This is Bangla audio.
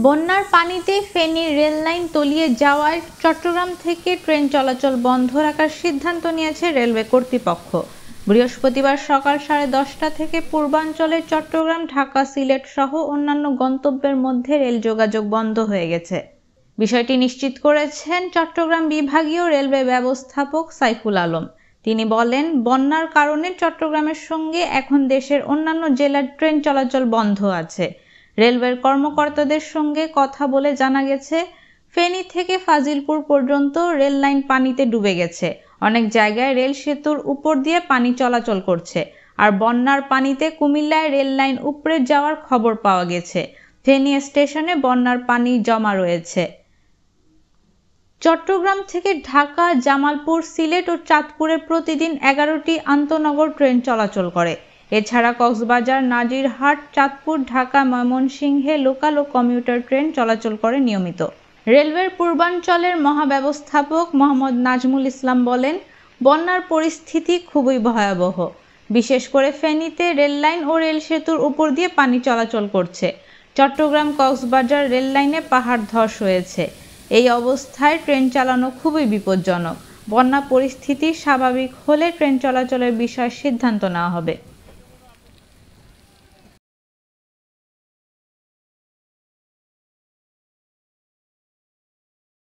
বন্যার পানিতে ফেনীর রেললাইন তলিয়ে যাওয়ায় চট্টগ্রাম থেকে ট্রেন চলাচল বন্ধ রাখার সিদ্ধান্ত নিয়েছে রেলওয়ে কর্তৃপক্ষ। বৃহস্পতিবার সকাল 10:30টা থেকে পূর্বাঞ্চলের চট্টগ্রাম, ঢাকা, সিলেট সহ অন্যান্য গন্তব্যের মধ্যে রেল যোগাযোগ বন্ধ হয়ে গেছে। বিষয়টি নিশ্চিত করেছেন চট্টগ্রাম বিভাগীয় রেলওয়ে ব্যবস্থাপক সাইফুল আলম। তিনি বলেন, বন্যার কারণে চট্টগ্রামের সঙ্গে এখন দেশের অন্যান্য জেলার ট্রেন চলাচল বন্ধ আছে। রেলওয়ের কর্মকর্তাদের সঙ্গে কথা বলে জানা গেছে, ফেনী থেকে ফাজিলপুর পর্যন্ত রেল লাইন পানিতে ডুবে গেছে। অনেক জায়গায় রেল সেতুর উপর দিয়ে পানি চলাচল করছে। আর বন্যার পানিতে কুমিল্লায় রেল লাইন উপড়ে যাওয়ার খবর পাওয়া গেছে। ফেনী স্টেশনে বন্যার পানি জমা রয়েছে। চট্টগ্রাম থেকে ঢাকা, জামালপুর, সিলেট ও চাঁদপুরে প্রতিদিন 11টি আন্তনগর ট্রেন চলাচল করে। এছাড়া কক্সবাজার, নাজিরহাট, চাঁদপুর, ঢাকা, ময়মনসিংহে লোকাল ও কমিউটার ট্রেন চলাচল করে নিয়মিত। রেলওয়ের পূর্বাঞ্চলের মহাব্যবস্থাপক মোহাম্মদ নাজমুল ইসলাম বলেন, বন্যার পরিস্থিতি খুবই ভয়াবহ। বিশেষ করে ফেনীতে রেললাইন ও রেল সেতুর উপর দিয়ে পানি চলাচল করছে। চট্টগ্রাম কক্সবাজার রেল লাইনে পাহাড় ধস হয়েছে। এই অবস্থায় ট্রেন চালানো খুবই বিপজ্জনক। বন্যা পরিস্থিতি স্বাভাবিক হলে ট্রেন চলাচলের বিষয়ে সিদ্ধান্ত নেওয়া হবে।